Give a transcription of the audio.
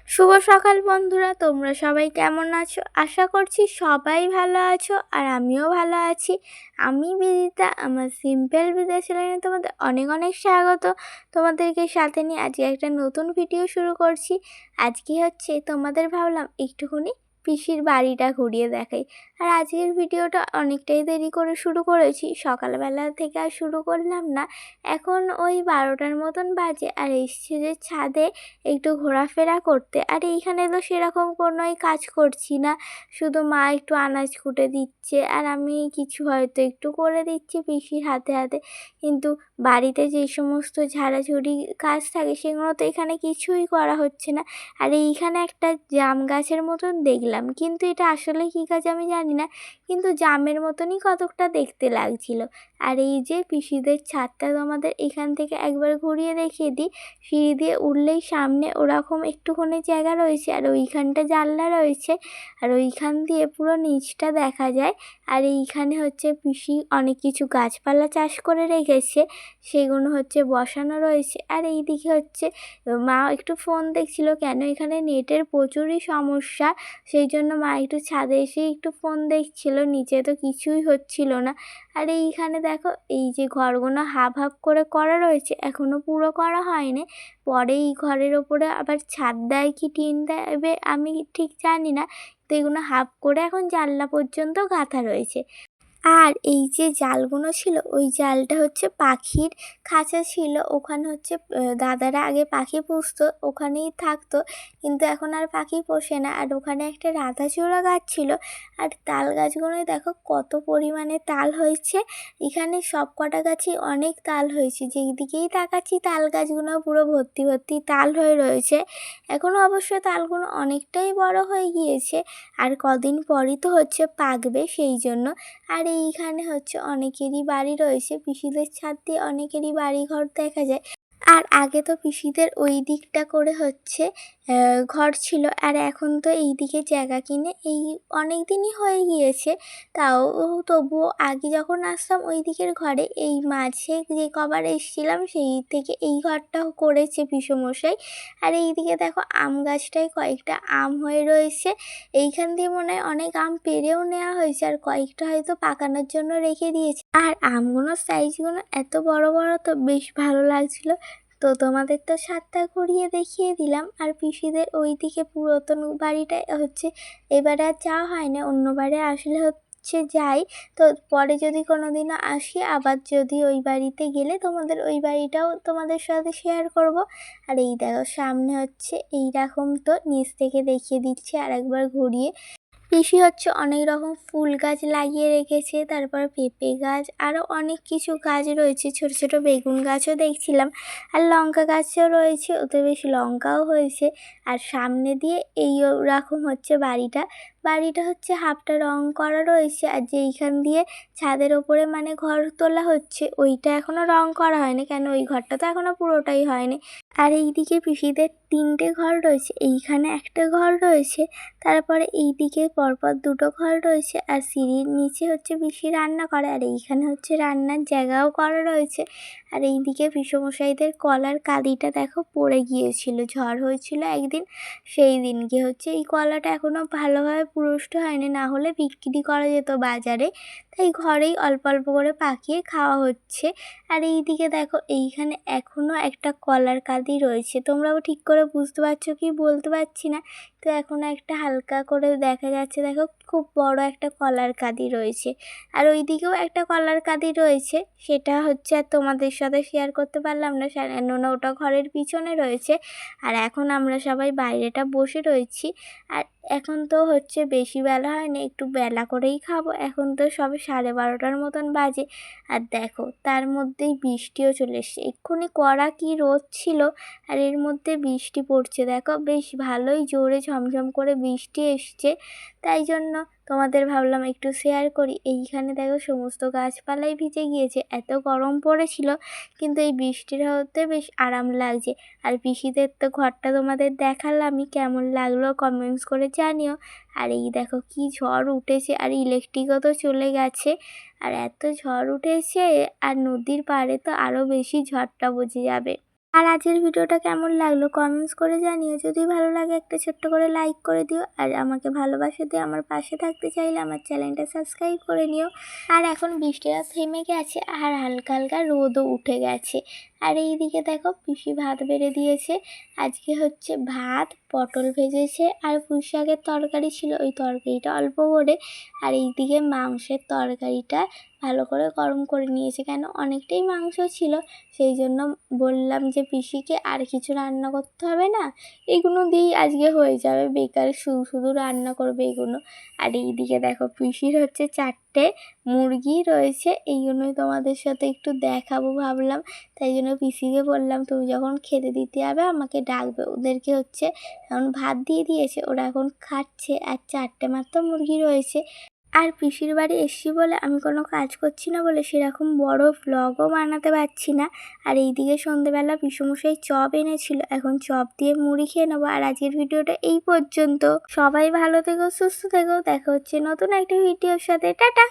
শুভ সকাল বন্ধুরা, তোমরা সবাই কেমন আছো? আশা করছি সবাই ভালো আছো আর আমিও ভালো আছি। আমি বিদিতা, আমার সিম্পল বিদেশ লাইনে তোমাদের অনেক অনেক স্বাগত। তোমাদেরকে সাথে নিয়ে আজকে একটা নতুন ভিডিও শুরু করছি। আজকে তোমাদের ভাবলাম একটুখানি পিসির বাড়িটা ঘুরিয়ে দেখাই। আর আজকের ভিডিওটা অনেকটাই দেরি করে শুরু করেছি, সকালবেলা থেকে আর শুরু করলাম না। এখন ওই 12টার মতন বাজে আর এসছে যে ছাদে একটু ঘোরাফেরা করতে। আর এইখানে তো সেরকম কোনোই কাজ করছি না, শুধু মা একটু আনাজ কুটে দিচ্ছে আর আমি কিছু হয়তো একটু করে দিচ্ছি পিসির হাতে হাতে। কিন্তু বাড়িতে যে সমস্ত ঝাড়াঝুড়ি কাজ থাকে সেগুলো তো এখানে কিছুই করা হচ্ছে না। আর এইখানে একটা জাম গাছের মতন দেখলাম, কিন্তু এটা আসলে কী গাছ আমি জানি না, কিন্তু জামের মতনই কতকটা দেখতে লাগছিল। আর এই যে পিসিদের ছাদটা তোমাদের এখান থেকে একবার ঘুরিয়ে দেখিয়ে দিই। সিঁড়ি দিয়ে উঠলেই সামনে ওরকম একটুখানি জায়গা রয়েছে আর ওইখানটা জানলা রয়েছে, আর ওইখান দিয়ে পুরো নিচটা দেখা যায়। আর এইখানে পিসি অনেক কিছু গাছপালা চাষ করে রেখেছে, সেগুলো বসানো রয়েছে। আর এইদিকে মা একটু ফোন দেখছিল, কেন এখানে নেটের প্রচুরই সমস্যা, সেই জন্য মা একটু ছাদে এসে একটু ফোন দেখছিল, নিচে তো কিছুই হচ্ছিল না। আর এইখানে দেখো এই যে ঘরগুলো হাফ হাফ করে করা রয়েছে, এখনও পুরো করা হয়নি। পরে এই ঘরের ওপরে আবার ছাদ দেয় কি টিন দেবে আমি ঠিক জানি না, তো এগুলো হাফ করে এখন জানলা পর্যন্ত গাঁথা রয়েছে। আর এই যে জালগুলো ছিল, ওই জালটা পাখির খাঁচা ছিল, ওখানে দাদারা আগে পাখি পুষতো, ওখানেই থাকতো, কিন্তু এখন আর পাখি পোষে না। আর ওখানে একটা রাধাচূড়া গাছ ছিল, আর তাল গাছগুলোই দেখো কত পরিমাণে তাল হয়েছে। এখানে সব কটা গাছই অনেক তাল হয়েছে, যেদিকেই তাকাচ্ছি তাল গাছগুলো পুরো ভর্তি ভর্তি তাল হয়ে রয়েছে। এখনও অবশ্য তালগুলো অনেকটাই বড় হয়ে গিয়েছে, আর কদিন পরই তো পাকবে, সেই জন্য। আর এইখানে অনেকেরই বাড়ি রয়েছে, পিসিদের ছাদ দিয়ে অনেকেরই বাড়ি ঘর দেখা যায়। আর আগে তো পিসিদের ওই দিকটা করে ঘর ছিল, আর এখন তো এই দিকে জায়গা কিনে এই অনেক দিনই হয়ে গিয়েছে। তাও তবুও আগে যখন আসতাম ওই দিকের ঘরে, এই মাঝে যে কবার এসেছিলাম সেই থেকে এই ঘরটাও করেছে পিসেমশাই। আর এইদিকে দেখো আম গাছটায় কয়েকটা আম হয়ে রয়েছে, এইখান দিয়ে মনে হয় অনেক আম পেড়েও নেওয়া হয়েছে, আর কয়েকটা হয়তো পাকানোর জন্য রেখে দিয়েছে। আর আমগুলোর সাইজগুলো এত বড় বড়, তো বেশ ভালো লাগছিল। তো তোমাদের তো ছাদটা ঘুরিয়ে দেখিয়ে দিলাম। আর পিসিদের ওই দিকে পুরাতন বাড়িটা এবারে আর যাওয়া হয় না, অন্যবারে আসলে যাই। তো পরে যদি কোনোদিনও আসি, আবার যদি ওই বাড়িতে গেলে তোমাদের ওই বাড়িটাও তোমাদের সাথে শেয়ার করব। আর এই দেখো সামনে এইরকম, তো নিচ থেকে দেখিয়ে দিচ্ছি আর একবার ঘুরিয়ে। পিসি অনেক রকম ফুল গাছ লাগিয়ে রেখেছে, তারপর পেঁপে গাছ, আরও অনেক কিছু গাছ রয়েছে, ছোট ছোট বেগুন গাছও দেখছিলাম, আর লঙ্কা গাছও রয়েছে, ওতে বেশ লঙ্কাও হয়েছে। আর সামনে দিয়ে এই রকম বাড়িটা বাড়িটা হাফটা রং করা রয়েছে, আর যেইখান দিয়ে ছাদের ওপরে মানে ঘর তোলা হচ্ছে ওইটা এখনও রং করা হয়নি, কেন ওই ঘরটা তো এখনও পুরোটাই হয়নি। আর এইদিকে পিসিদের 3টে ঘর রয়েছে, এইখানে একটা ঘর রয়েছে, তারপরে এইদিকে পরপর 2টো ঘর রয়েছে, আর সিঁড়ির নিচে পিসি রান্না করে, আর এইখানে রান্নার জায়গাও করা রয়েছে। আর এইদিকে পিসেমশাইদের কলার কাঁদিটা দেখো পড়ে গিয়েছিল, ঝড় হয়েছিল একদিন, সেই দিনকে এই কলাটা এখনও ভালোভাবে পুরুষ্ট হয়নি, না হলে বিক্রি করা যেত বাজারে, তাই ঘরেই অল্প অল্প করে পাকিয়ে খাওয়া হচ্ছে। আর এইদিকে দেখো এইখানে এখনও একটা কলার কাঁদি রয়েছে, তোমরাও ঠিক করে বুঝতে পারছো কি বলতে পারছি না। তো এখনও একটা হালকা করে দেখা যাচ্ছে, দেখো খুব বড় একটা কলার কাঁদি রয়েছে। আর ওই দিকেও একটা কলার কাঁদি রয়েছে, সেটা আর তোমাদের সাথে শেয়ার করতে পারলাম না, কেননা ওটা ঘরের পিছনে রয়েছে। আর এখন আমরা সবাই বাইরেটা বসে রয়েছি। আর এখন তো বেশি বেলা হয়নি, একটু বেলা করেই খাবো, এখন তো সবে 12:30টার মতন বাজে। আর দেখো তার মধ্যেই বৃষ্টিও চলে এসছে, এক্ষুনি কড়া কি রোদ ছিল, আর এর মধ্যে বৃষ্টি পড়ছে, দেখো বেশ ভালোই জোরে ঝমঝম করে বৃষ্টি এসছে। তাই জন্য তোমাদের ভাবলাম একটু শেয়ার করি। এইখানে দেখো সমস্ত গাছপালাই ভিজে গিয়েছে, এত গরম পড়েছিল, কিন্তু এই বৃষ্টির হতে বেশ আরাম লাগছে। আর পিসিদের তো ঘরটা তোমাদের দেখালামই, কেমন লাগলো কমেন্টস করে জানিও। আর এই দেখো কি ঝড় উঠেছে, আর ইলেকট্রিকও তো চলে গেছে, আর এত ঝড় উঠেছে, আর নদীর পাড়ে তো আরও বেশি ঝড়টা বোঝা যাবে। আর আজকের ভিডিওটা কেমন লাগলো কমেন্টস করে জানিও। যদি ভালো লাগে একটা ছোট্ট করে লাইক করে দিও, আর আমাকে ভালোবাসা দিয়ে আমার পাশে থাকতে চাইলে আমার চ্যানেলটা সাবস্ক্রাইব করে নিও। আর এখন বৃষ্টিটা থেমে গেছে আর হালকা হালকা রোদও উঠে গেছে। আর এইদিকে দেখো পিসি ভাত বেড়ে দিয়েছে। আজকে হচ্ছে ভাত, পটল ভেজেছে আর পুঁই শাকের তরকারি ছিল, ওই তরকারিটা অল্প করে। আর এইদিকে মাংসের তরকারিটা ভালো করে গরম করে নিয়েছে, কেন অনেকটাই মাংস ছিল। সেই জন্য বললাম যে পিসিকে আর কিছু রান্না করতে হবে না, এগুলো দিয়েই আজকে হয়ে যাবে, বেকার শুধু শুধু রান্না করবে এগুলো। আর এইদিকে দেখো পিসির হচ্ছে 4টে মুরগি রয়েছে, এইগুলোই তোমাদের সাথে একটু দেখাবো ভাবলাম। তাই জন্য পিসিকে বললাম তুমি যখন খেতে দিতে যাবে আমাকে ডাকবে। ওদেরকে হচ্ছে এখন ভাত দিয়ে দিয়েছে, ওরা এখন খাচ্ছে। আর 4টে মাত্র মুরগি রয়েছে। আর পিসির বাড়ি এসছি বলে আমি কোনো কাজ করছি না বলে সেরকম বড় ভ্লগও বানাতে পারছি না। আর এইদিকে সন্ধেবেলা পিসুমশাই চপ এনেছিল, এখন চপ দিয়ে মুড়ি খেয়ে নেবো। আর আজকের ভিডিওটা এই পর্যন্ত। সবাই ভালো থেকো, সুস্থ থেকো, দেখা হচ্ছে নতুন একটা ভিডিওর সাথে। টাটা।